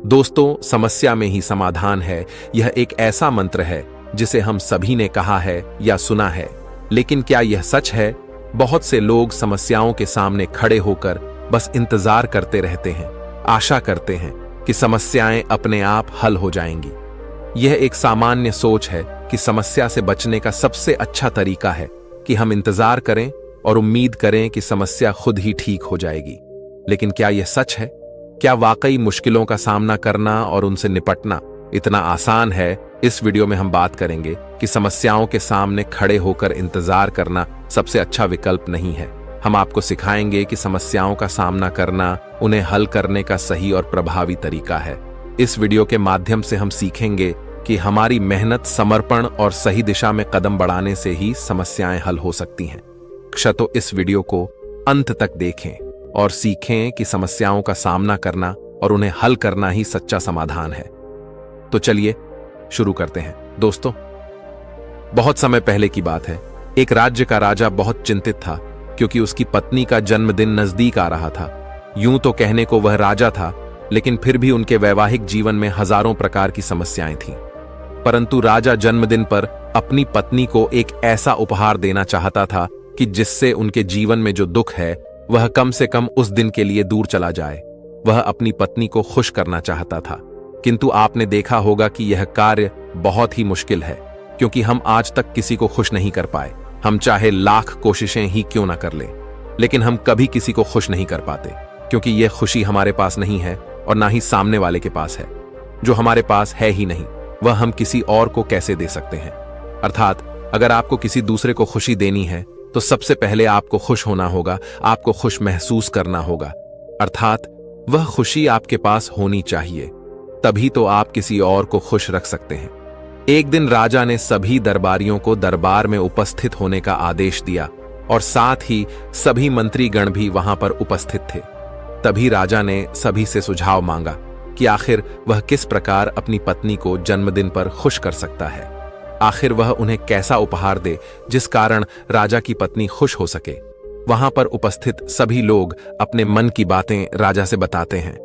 दोस्तों, समस्या में ही समाधान है, यह एक ऐसा मंत्र है जिसे हम सभी ने कहा है या सुना है। लेकिन क्या यह सच है? बहुत से लोग समस्याओं के सामने खड़े होकर बस इंतजार करते रहते हैं, आशा करते हैं कि समस्याएं अपने आप हल हो जाएंगी। यह एक सामान्य सोच है कि समस्या से बचने का सबसे अच्छा तरीका है कि हम इंतजार करें और उम्मीद करें कि समस्या खुद ही ठीक हो जाएगी। लेकिन क्या यह सच है? क्या वाकई मुश्किलों का सामना करना और उनसे निपटना इतना आसान है? इस वीडियो में हम बात करेंगे कि समस्याओं के सामने खड़े होकर इंतजार करना सबसे अच्छा विकल्प नहीं है। हम आपको सिखाएंगे कि समस्याओं का सामना करना उन्हें हल करने का सही और प्रभावी तरीका है। इस वीडियो के माध्यम से हम सीखेंगे कि हमारी मेहनत, समर्पण और सही दिशा में कदम बढ़ाने से ही समस्याएं हल हो सकती हैं। तो इस वीडियो को अंत तक देखें और सीखें कि समस्याओं का सामना करना और उन्हें हल करना ही सच्चा समाधान है। तो चलिए शुरू करते हैं। दोस्तों, बहुत समय पहले की बात है। एक राज्य का राजा बहुत चिंतित था क्योंकि उसकी पत्नी का जन्मदिन नजदीक आ रहा था। यूं तो कहने को वह राजा था, लेकिन फिर भी उनके वैवाहिक जीवन में हजारों प्रकार की समस्याएं थीं। परंतु राजा जन्मदिन पर अपनी पत्नी को एक ऐसा उपहार देना चाहता था कि जिससे उनके जीवन में जो दुख है वह कम से कम उस दिन के लिए दूर चला जाए। वह अपनी पत्नी को खुश करना चाहता था, किंतु आपने देखा होगा कि यह कार्य बहुत ही मुश्किल है, क्योंकि हम आज तक किसी को खुश नहीं कर पाए। हम चाहे लाख कोशिशें ही क्यों ना कर लें, लेकिन हम कभी किसी को खुश नहीं कर पाते, क्योंकि यह खुशी हमारे पास नहीं है और ना ही सामने वाले के पास है। जो हमारे पास है ही नहीं, वह हम किसी और को कैसे दे सकते हैं? अर्थात अगर आपको किसी दूसरे को खुशी देनी है तो सबसे पहले आपको खुश होना होगा, आपको खुश महसूस करना होगा। अर्थात वह खुशी आपके पास होनी चाहिए, तभी तो आप किसी और को खुश रख सकते हैं। एक दिन राजा ने सभी दरबारियों को दरबार में उपस्थित होने का आदेश दिया और साथ ही सभी मंत्रीगण भी वहां पर उपस्थित थे। तभी राजा ने सभी से सुझाव मांगा कि आखिर वह किस प्रकार अपनी पत्नी को जन्मदिन पर खुश कर सकता है। आखिर वह उन्हें कैसा उपहार दे जिस कारण राजा की पत्नी खुश हो सके। वहां पर उपस्थित सभी लोग अपने मन की बातें राजा से बताते हैं,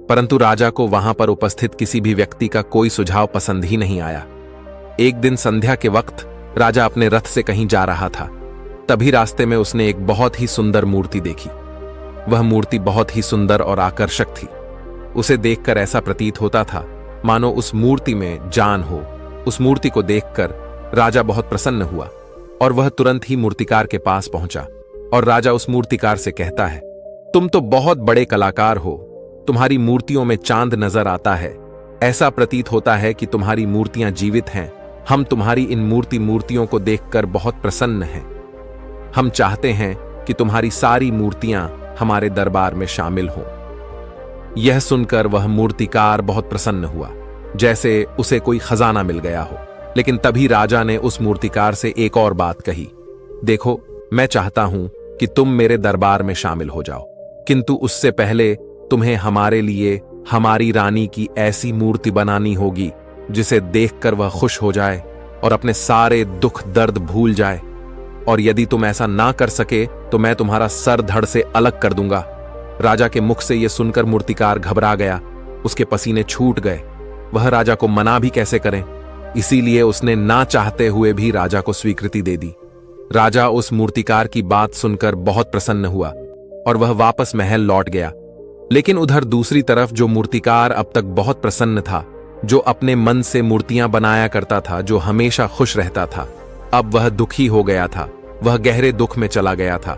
परंतु राजा को वहां पर उपस्थित किसी भी व्यक्ति का कोई सुझाव पसंद ही नहीं आया। एक दिन संध्या के वक्त राजा अपने रथ से कहीं जा रहा था। तभी रास्ते में उसने एक बहुत ही सुंदर मूर्ति देखी। वह मूर्ति बहुत ही सुंदर और आकर्षक थी। उसे देखकर ऐसा प्रतीत होता था मानो उस मूर्ति में जान हो। उस मूर्ति को देखकर राजा बहुत प्रसन्न हुआ और वह तुरंत ही मूर्तिकार के पास पहुंचा और राजा उस मूर्तिकार से कहता है, तुम तो बहुत बड़े कलाकार हो, तुम्हारी मूर्तियों में चांद नजर आता है। ऐसा प्रतीत होता है कि तुम्हारी मूर्तियां जीवित हैं। हम तुम्हारी इन मूर्तियों को देखकर बहुत प्रसन्न हैं। हम चाहते हैं कि तुम्हारी सारी मूर्तियां हमारे दरबार में शामिल हों। यह सुनकर वह मूर्तिकार बहुत प्रसन्न हुआ, जैसे उसे कोई खजाना मिल गया हो। लेकिन तभी राजा ने उस मूर्तिकार से एक और बात कही, देखो, मैं चाहता हूं कि तुम मेरे दरबार में शामिल हो जाओ, किंतु उससे पहले तुम्हें हमारे लिए हमारी रानी की ऐसी मूर्ति बनानी होगी जिसे देखकर वह खुश हो जाए और अपने सारे दुख दर्द भूल जाए। और यदि तुम ऐसा ना कर सके तो मैं तुम्हारा सर धड़ से अलग कर दूंगा। राजा के मुख से यह सुनकर मूर्तिकार घबरा गया, उसके पसीने छूट गए। वह राजा को मना भी कैसे करें, इसीलिए उसने ना चाहते हुए भी राजा को स्वीकृति दे दी। राजा उस मूर्तिकार की बात सुनकर बहुत प्रसन्न हुआ और वह वापस महल लौट गया। लेकिन उधर दूसरी तरफ जो मूर्तिकार अब तक बहुत प्रसन्न था, जो अपने मन से मूर्तियां बनाया करता था, जो हमेशा खुश रहता था, अब वह दुखी हो गया था। वह गहरे दुख में चला गया था।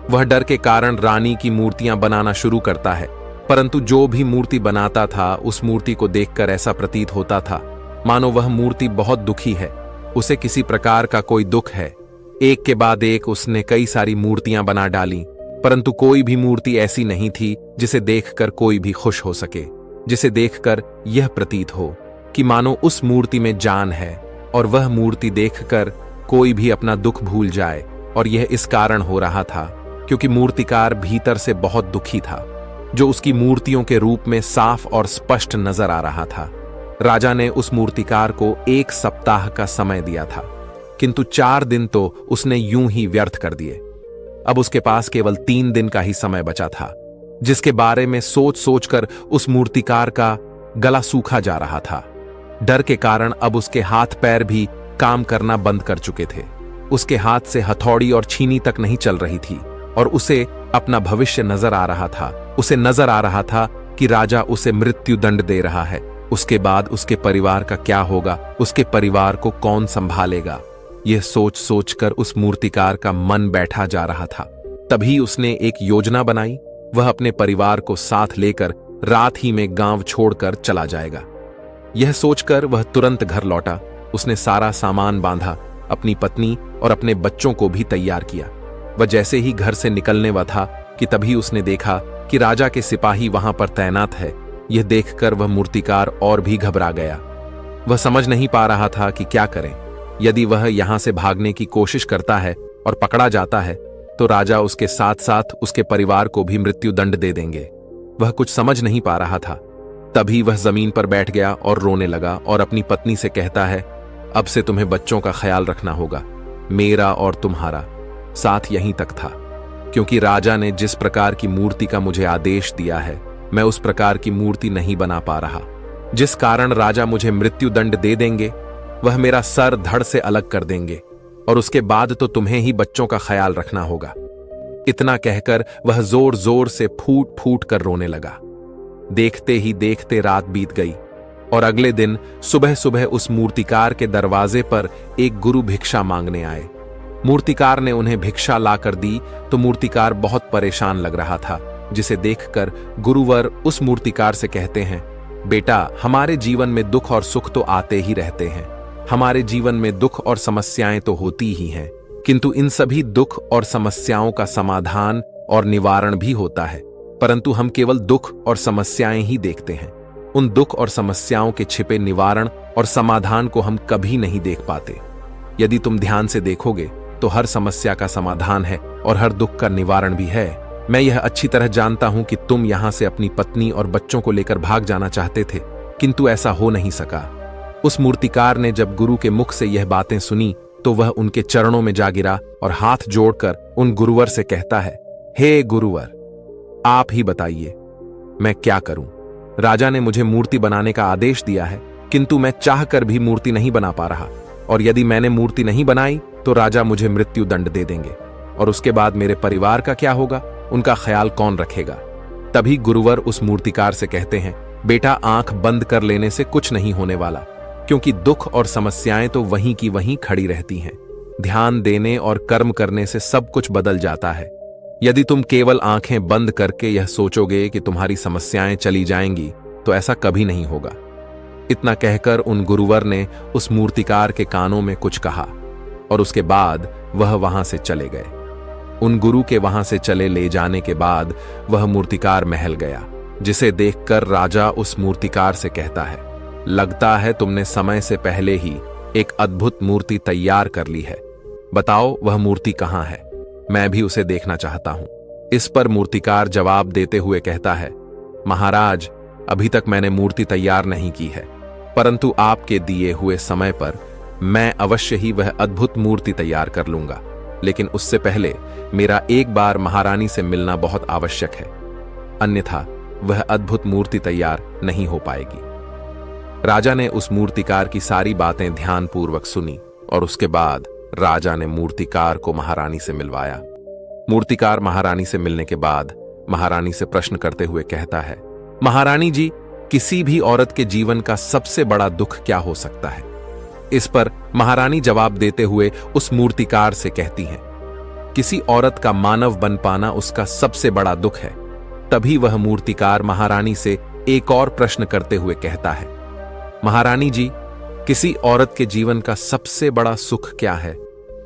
वह डर के कारण रानी की मूर्तियां बनाना शुरू करता है, परंतु जो भी मूर्ति बनाता था उस मूर्ति को देखकर ऐसा प्रतीत होता था मानो वह मूर्ति बहुत दुखी है, उसे किसी प्रकार का कोई दुख है। एक के बाद एक उसने कई सारी मूर्तियां बना डाली, परंतु कोई भी मूर्ति ऐसी नहीं थी जिसे देखकर कोई भी खुश हो सके, जिसे देखकर यह प्रतीत हो कि मानो उस मूर्ति में जान है और वह मूर्ति देखकर कोई भी अपना दुख भूल जाए। और यह इस कारण हो रहा था क्योंकि मूर्तिकार भीतर से बहुत दुखी था, जो उसकी मूर्तियों के रूप में साफ और स्पष्ट नजर आ रहा था। राजा ने उस मूर्तिकार को 1 सप्ताह का समय दिया था, किंतु 4 दिन तो उसने यूं ही व्यर्थ कर दिए। अब उसके पास केवल 3 दिन का ही समय बचा था, जिसके बारे में सोच सोचकर उस मूर्तिकार का गला सूखा जा रहा था। डर के कारण अब उसके हाथ पैर भी काम करना बंद कर चुके थे। उसके हाथ से हथौड़ी और छीनी तक नहीं चल रही थी और उसे अपना भविष्य नजर आ रहा था। उसे नजर आ रहा था कि राजा उसे मृत्यु दंड दे रहा है। उसके बाद उसके परिवार का क्या होगा, उसके परिवार को कौन संभालेगा। यह सोच सोचकर उस मूर्तिकार का मन बैठा जा रहा था। तभी उसने एक योजना बनाई। वह अपने परिवार को साथ लेकर रात ही में गांव छोड़कर चला जाएगा। यह सोचकर वह तुरंत घर लौटा। उसने सारा सामान बांधा, अपनी पत्नी और अपने बच्चों को भी तैयार किया। वह जैसे ही घर से निकलने वाला था कि तभी उसने देखा कि राजा के सिपाही वहां पर तैनात है। यह देखकर वह मूर्तिकार और भी घबरा गया। वह समझ नहीं पा रहा था कि क्या करें। यदि वह यहां से भागने की कोशिश करता है और पकड़ा जाता है तो राजा उसके साथ साथ उसके परिवार को भी मृत्यु दंड दे देंगे। वह कुछ समझ नहीं पा रहा था। तभी वह जमीन पर बैठ गया और रोने लगा और अपनी पत्नी से कहता है, अब से तुम्हें बच्चों का ख्याल रखना होगा। मेरा और तुम्हारा साथ यहीं तक था, क्योंकि राजा ने जिस प्रकार की मूर्ति का मुझे आदेश दिया है मैं उस प्रकार की मूर्ति नहीं बना पा रहा, जिस कारण राजा मुझे मृत्यु दंड दे देंगे। वह मेरा सर धड़ से अलग कर देंगे और उसके बाद तो तुम्हें ही बच्चों का ख्याल रखना होगा। इतना कहकर वह जोर जोर से फूट फूट कर रोने लगा। देखते ही देखते रात बीत गई और अगले दिन सुबह सुबह उस मूर्तिकार के दरवाजे पर एक गुरु भिक्षा मांगने आए। मूर्तिकार ने उन्हें भिक्षा लाकर दी तो मूर्तिकार बहुत परेशान लग रहा था, जिसे देखकर गुरुवर उस मूर्तिकार से कहते हैं, बेटा, हमारे जीवन में दुख और सुख तो आते ही रहते हैं। हमारे जीवन में दुख और समस्याएं तो होती ही हैं, किंतु इन सभी दुख और समस्याओं का समाधान और निवारण भी होता है, परंतु हम केवल दुख और समस्याएं ही देखते हैं। उन दुख और समस्याओं के छिपे निवारण और समाधान को हम कभी नहीं देख पाते। यदि तुम ध्यान से देखोगे तो हर समस्या का समाधान है और हर दुख का निवारण भी है। मैं यह अच्छी तरह जानता हूं कि तुम यहां से अपनी पत्नी और बच्चों को लेकर भाग जाना चाहते थे, किंतु ऐसा हो नहीं सका। उस मूर्तिकार ने जब गुरु के मुख से यह बातें सुनी तो वह उनके चरणों में जा गिरा और हाथ जोड़कर उन गुरुवर से कहता है, हे गुरुवर, आप ही बताइए मैं क्या करूं। राजा ने मुझे मूर्ति बनाने का आदेश दिया है, किंतु मैं चाहकर भी मूर्ति नहीं बना पा रहा, और यदि मैंने मूर्ति नहीं बनाई तो राजा मुझे मृत्यु दंड दे देंगे, और उसके बाद मेरे परिवार का क्या होगा, उनका ख्याल कौन रखेगा। तभी गुरुवर उस मूर्तिकार से कहते हैं, बेटा, आंख बंद कर लेने से कुछ नहीं होने वाला, क्योंकि दुख और समस्याएं तो वहीं की वहीं खड़ी रहती हैं। ध्यान देने और कर्म करने से सब कुछ बदल जाता है। यदि तुम केवल आंखें बंद करके यह सोचोगे कि तुम्हारी समस्याएं चली जाएंगी तो ऐसा कभी नहीं होगा। इतना कहकर उन गुरुवर ने उस मूर्तिकार के कानों में कुछ कहा और उसके बाद वह वहां से चले गए। उन गुरु के वहां से चले ले जाने के बाद वह मूर्तिकार महल गया, जिसे देखकर राजा उस मूर्तिकार से कहता है, लगता है तुमने समय से पहले ही एक अद्भुत मूर्ति तैयार कर ली है। बताओ वह मूर्ति कहां है, मैं भी उसे देखना चाहता हूं। इस पर मूर्तिकार जवाब देते हुए कहता है, महाराज, अभी तक मैंने मूर्ति तैयार नहीं की है, परंतु आपके दिए हुए समय पर मैं अवश्य ही वह अद्भुत मूर्ति तैयार कर लूंगा, लेकिन उससे पहले मेरा एक बार महारानी से मिलना बहुत आवश्यक है, अन्यथा वह अद्भुत मूर्ति तैयार नहीं हो पाएगी। राजा ने उस मूर्तिकार की सारी बातें ध्यानपूर्वक सुनी और उसके बाद राजा ने मूर्तिकार को महारानी से मिलवाया। मूर्तिकार महारानी से मिलने के बाद महारानी से प्रश्न करते हुए कहता है, महारानी जी, किसी भी औरत के जीवन का सबसे बड़ा दुख क्या हो सकता है। इस पर महारानी जवाब देते हुए उस मूर्तिकार से कहती हैं, किसी औरत का मानव बन पाना उसका सबसे बड़ा दुख है। तभी वह मूर्तिकार महारानी से एक और प्रश्न करते हुए कहता है, महारानी जी, किसी औरत के जीवन का सबसे बड़ा सुख क्या है।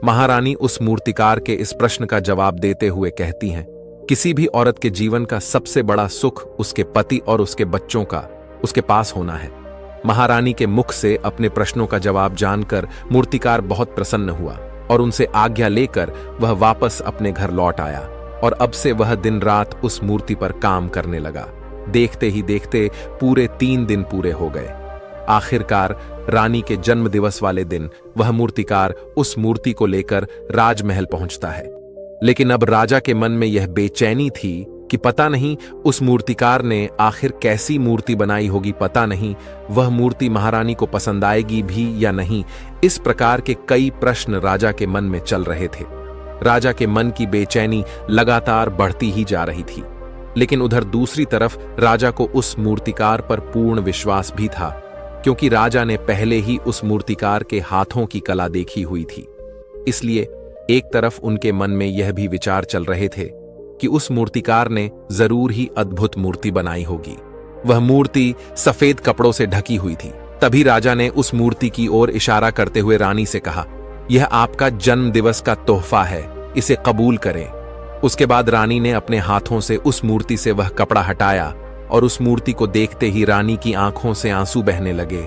महारानी उस मूर्तिकार के इस प्रश्न का जवाब देते हुए कहती हैं, किसी भी औरत के जीवन का सबसे बड़ा सुख उसके पति और उसके बच्चों का उसके पास होना है। महारानी के मुख से अपने प्रश्नों का जवाब जानकर मूर्तिकार बहुत प्रसन्न हुआ और उनसे आज्ञा लेकर वह वापस अपने घर लौट आया और अब से वह दिन रात उस मूर्ति पर काम करने लगा। देखते ही देखते पूरे 3 दिन पूरे हो गए। आखिरकार रानी के जन्म दिवस वाले दिन वह मूर्तिकार उस मूर्ति को लेकर राजमहल पहुंचता है, लेकिन अब राजा के मन में यह बेचैनी थी कि पता नहीं उस मूर्तिकार ने आखिर कैसी मूर्ति बनाई होगी, पता नहीं वह मूर्ति महारानी को पसंद आएगी भी या नहीं। इस प्रकार के कई प्रश्न राजा के मन में चल रहे थे। राजा के मन की बेचैनी लगातार बढ़ती ही जा रही थी, लेकिन उधर दूसरी तरफ राजा को उस मूर्तिकार पर पूर्ण विश्वास भी था, क्योंकि राजा ने पहले ही उस मूर्तिकार के हाथों की कला देखी हुई थी। इसलिए एक तरफ उनके मन में यह भी विचार चल रहे थे कि उस मूर्तिकार ने जरूर ही अद्भुत मूर्ति बनाई होगी। वह मूर्ति सफेद कपड़ों से ढकी हुई थी। तभी राजा ने उस मूर्ति की ओर इशारा करते हुए रानी से कहा, यह आपका जन्म दिवस का तोहफा है, इसे कबूल करें। उसके बाद रानी ने अपने हाथों से उस मूर्ति से वह कपड़ा हटाया और उस मूर्ति को देखते ही रानी की आंखों से आंसू बहने लगे।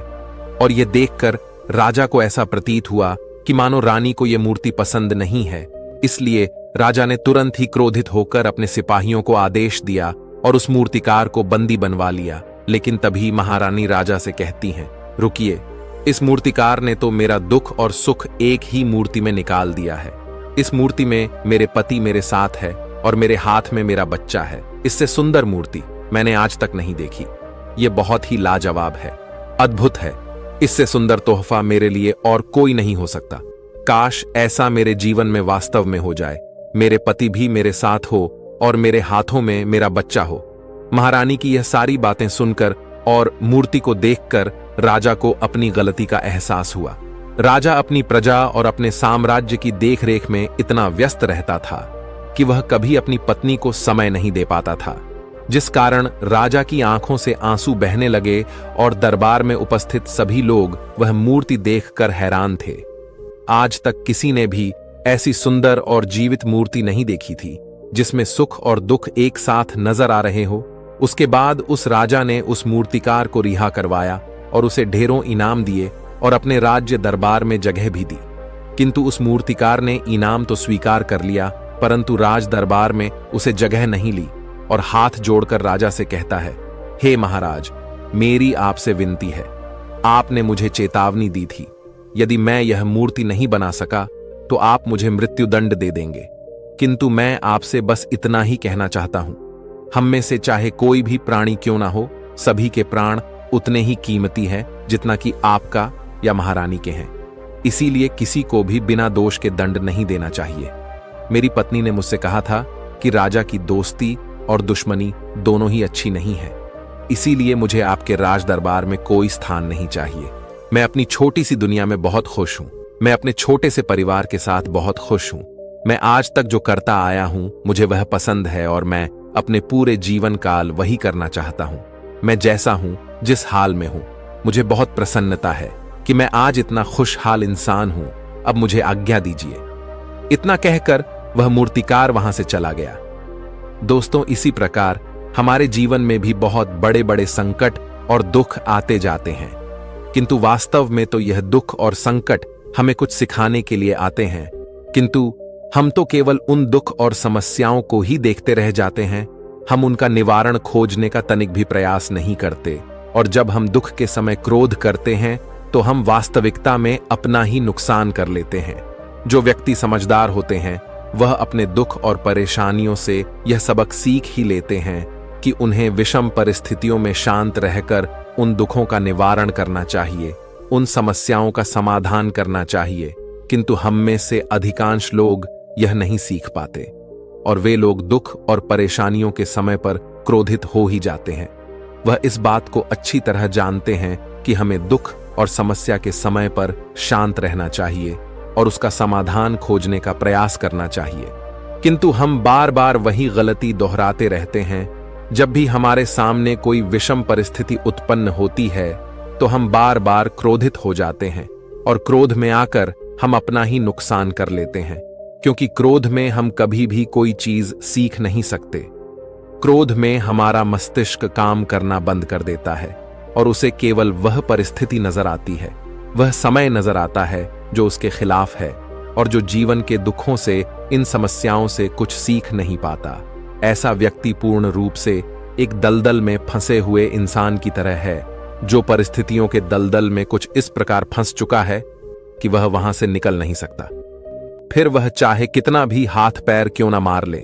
और यह देखकर राजा को ऐसा प्रतीत हुआ कि मानो रानी को यह मूर्ति पसंद नहीं है। इसलिए राजा ने तुरंत ही क्रोधित होकर अपने सिपाहियों को आदेश दिया और उस मूर्तिकार को बंदी बनवा लिया। लेकिन तभी महारानी राजा से कहती हैं, रुकिए, इस मूर्तिकार ने तो मेरा दुख और सुख एक ही मूर्ति में निकाल दिया है। इस मूर्ति में मेरे पति मेरे साथ है और मेरे हाथ में मेरा बच्चा है। इससे सुंदर मूर्ति मैंने आज तक नहीं देखी। यह बहुत ही लाजवाब है, अद्भुत है। इससे सुंदर तोहफा मेरे लिए और कोई नहीं हो सकता। काश ऐसा मेरे जीवन में वास्तव में हो जाए, मेरे पति भी मेरे साथ हो और मेरे हाथों में मेरा बच्चा हो। महारानी की यह सारी बातें सुनकर और मूर्ति को देखकर राजा को अपनी गलती का एहसास हुआ। राजा अपनी प्रजा और अपने साम्राज्य की देखरेख में इतना व्यस्त रहता था कि वह कभी अपनी पत्नी को समय नहीं दे पाता था, जिस कारण राजा की आंखों से आंसू बहने लगे और दरबार में उपस्थित सभी लोग वह मूर्ति देखकर हैरान थे। आज तक किसी ने भी ऐसी सुंदर और जीवित मूर्ति नहीं देखी थी, जिसमें सुख और दुख एक साथ नजर आ रहे हो। उसके बाद उस राजा ने उस मूर्तिकार को रिहा करवाया और उसे ढेरों इनाम दिए और अपने राज्य दरबार में जगह भी दी। किंतु उस मूर्तिकार ने इनाम तो स्वीकार कर लिया, परंतु राज दरबार में उसे जगह नहीं ली और हाथ जोड़कर राजा से कहता है, हे महाराज, मेरी आपसे विनती है। आपने मुझे चेतावनी दी थी, यदि मैं यह मूर्ति नहीं बना सका तो आप मुझे मृत्युदंड दे देंगे। किंतु मैं आपसे बस इतना ही कहना चाहता हूं, हम में से चाहे कोई भी प्राणी क्यों ना हो, सभी के प्राण उतने ही कीमती हैं जितना कि आपका या महारानी के हैं। इसीलिए किसी को भी बिना दोष के दंड नहीं देना चाहिए। मेरी पत्नी ने मुझसे कहा था कि राजा की दोस्ती और दुश्मनी दोनों ही अच्छी नहीं है, इसीलिए मुझे आपके राज दरबार में कोई स्थान नहीं चाहिए। मैं अपनी छोटी सी दुनिया में बहुत खुश हूं। मैं अपने छोटे से परिवार के साथ बहुत खुश हूं। मैं आज तक जो करता आया हूं मुझे वह पसंद है और मैं अपने पूरे जीवन काल वही करना चाहता हूं। मैं जैसा हूं, जिस हाल में हूं, मुझे बहुत प्रसन्नता है कि मैं आज इतना खुशहाल इंसान हूं। अब मुझे आज्ञा दीजिए। इतना कहकर वह मूर्तिकार वहां से चला गया। दोस्तों, इसी प्रकार हमारे जीवन में भी बहुत बड़े बड़े संकट और दुख आते जाते हैं, किंतु वास्तव में तो यह दुख और संकट हमें कुछ सिखाने के लिए आते हैं। किंतु हम तो केवल उन दुख और समस्याओं को ही देखते रह जाते हैं। हम उनका निवारण खोजने का तनिक भी प्रयास नहीं करते, और जब हम दुख के समय क्रोध करते हैं तो हम वास्तविकता में अपना ही नुकसान कर लेते हैं। जो व्यक्ति समझदार होते हैं वह अपने दुख और परेशानियों से यह सबक सीख ही लेते हैं कि उन्हें विषम परिस्थितियों में शांत रहकर उन दुखों का निवारण करना चाहिए, उन समस्याओं का समाधान करना चाहिए। किंतु हम में से अधिकांश लोग यह नहीं सीख पाते और वे लोग दुख और परेशानियों के समय पर क्रोधित हो ही जाते हैं। वह इस बात को अच्छी तरह जानते हैं कि हमें दुख और समस्या के समय पर शांत रहना चाहिए और उसका समाधान खोजने का प्रयास करना चाहिए। किंतु हम बार बार वही गलती दोहराते रहते हैं। जब भी हमारे सामने कोई विषम परिस्थिति उत्पन्न होती है तो हम बार बार क्रोधित हो जाते हैं और क्रोध में आकर हम अपना ही नुकसान कर लेते हैं, क्योंकि क्रोध में हम कभी भी कोई चीज सीख नहीं सकते। क्रोध में हमारा मस्तिष्क काम करना बंद कर देता है और उसे केवल वह परिस्थिति नजर आती है, वह समय नजर आता है जो उसके खिलाफ है और जो जीवन के दुखों से, इन समस्याओं से कुछ सीख नहीं पाता। ऐसा व्यक्ति पूर्ण रूप से एक दलदल में फंसे हुए इंसान की तरह है, जो परिस्थितियों के दलदल में कुछ इस प्रकार फंस चुका है कि वह वहां से निकल नहीं सकता। फिर वह चाहे कितना भी हाथ पैर क्यों ना मार ले,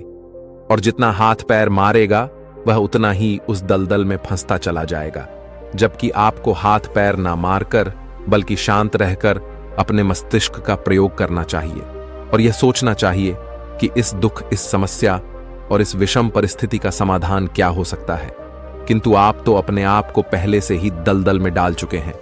और जितना हाथ पैर मारेगा वह उतना ही उस दलदल में फंसता चला जाएगा। जबकि आपको हाथ पैर ना मारकर बल्कि शांत रहकर अपने मस्तिष्क का प्रयोग करना चाहिए और यह सोचना चाहिए कि इस दुख, इस समस्या और इस विषम परिस्थिति का समाधान क्या हो सकता है। किंतु आप तो अपने आप को पहले से ही दलदल में डाल चुके हैं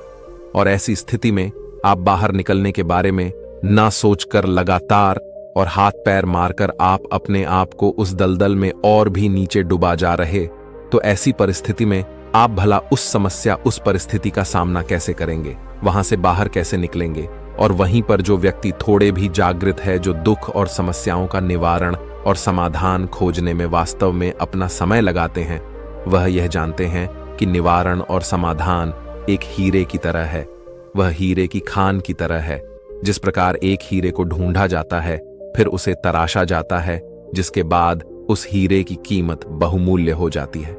और ऐसी स्थिति में आप बाहर निकलने के बारे में ना सोचकर लगातार और हाथ पैर मारकर आप अपने आप को उस दलदल में और भी नीचे डुबा जा रहे, तो ऐसी परिस्थिति में आप भला उस समस्या, उस परिस्थिति का सामना कैसे करेंगे, वहां से बाहर कैसे निकलेंगे। और वहीं पर जो व्यक्ति थोड़े भी जागृत है, जो दुख और समस्याओं का निवारण और समाधान खोजने में वास्तव में अपना समय लगाते हैं, वह यह जानते हैं कि निवारण और समाधान एक हीरे की तरह है। वह हीरे की खान की तरह है। जिस प्रकार एक हीरे को ढूंढा जाता है, फिर उसे तराशा जाता है, जिसके बाद उस हीरे की कीमत बहुमूल्य हो जाती है।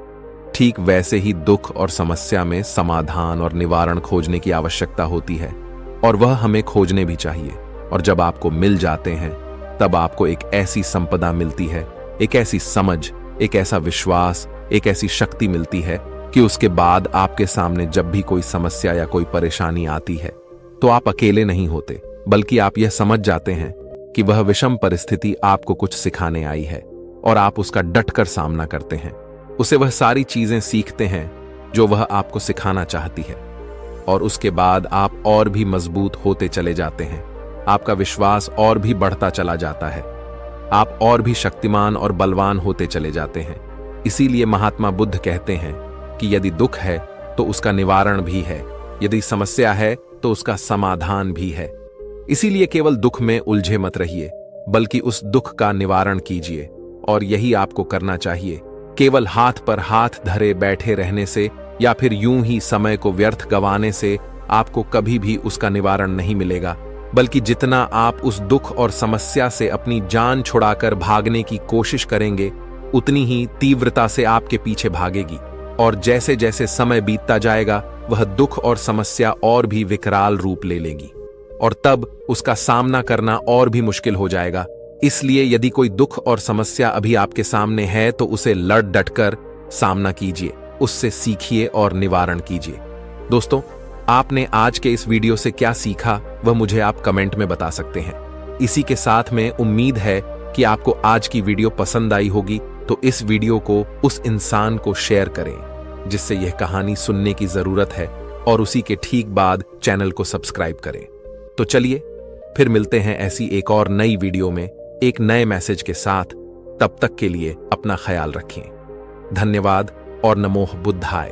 ठीक वैसे ही दुख और समस्या में समाधान और निवारण खोजने की आवश्यकता होती है और वह हमें खोजने भी चाहिए। और जब आपको मिल जाते हैं, तब आपको एक ऐसी संपदा मिलती है, एक ऐसी समझ, एक ऐसा विश्वास, एक ऐसी शक्ति मिलती है कि उसके बाद आपके सामने जब भी कोई समस्या या कोई परेशानी आती है, तो आप अकेले नहीं होते, बल्कि आप यह समझ जाते हैं कि वह विषम परिस्थिति आपको कुछ सिखाने आई है और आप उसका डटकर सामना करते हैं। उसे वह सारी चीजें सीखते हैं जो वह आपको सिखाना चाहती है और उसके बाद आप और भी मजबूत होते चले जाते हैं। आपका विश्वास और भी बढ़ता चला जाता है। आप और भी शक्तिमान और बलवान होते चले जाते हैं। इसीलिए महात्मा बुद्ध कहते हैं कि यदि दुख है तो उसका निवारण भी है, यदि समस्या है तो उसका समाधान भी है। इसीलिए केवल दुख में उलझे मत रहिए, बल्कि उस दुख का निवारण कीजिए। और यही आपको करना चाहिए। केवल हाथ पर हाथ धरे बैठे रहने से या फिर यूं ही समय को व्यर्थ गंवाने से आपको कभी भी उसका निवारण नहीं मिलेगा, बल्कि जितना आप उस दुख और समस्या से अपनी जान छुड़ाकर भागने की कोशिश करेंगे, उतनी ही तीव्रता से आपके पीछे भागेगी। और जैसे जैसे समय बीतता जाएगा, वह दुख और समस्या और भी विकराल रूप ले लेगी और तब उसका सामना करना और भी मुश्किल हो जाएगा। इसलिए यदि कोई दुख और समस्या अभी आपके सामने है, तो उसे लड़ डटकर सामना कीजिए, उससे सीखिए और निवारण कीजिए। दोस्तों, आपने आज के इस वीडियो से क्या सीखा, वह मुझे आप कमेंट में बता सकते हैं। इसी के साथ में उम्मीद है कि आपको आज की वीडियो पसंद आई होगी, तो इस वीडियो को उस इंसान को शेयर करें जिससे यह कहानी सुनने की जरूरत है और उसी के ठीक बाद चैनल को सब्सक्राइब करें। तो चलिए फिर मिलते हैं ऐसी एक और नई वीडियो में एक नए मैसेज के साथ। तब तक के लिए अपना ख्याल रखें। धन्यवाद और नमो बुद्धाय।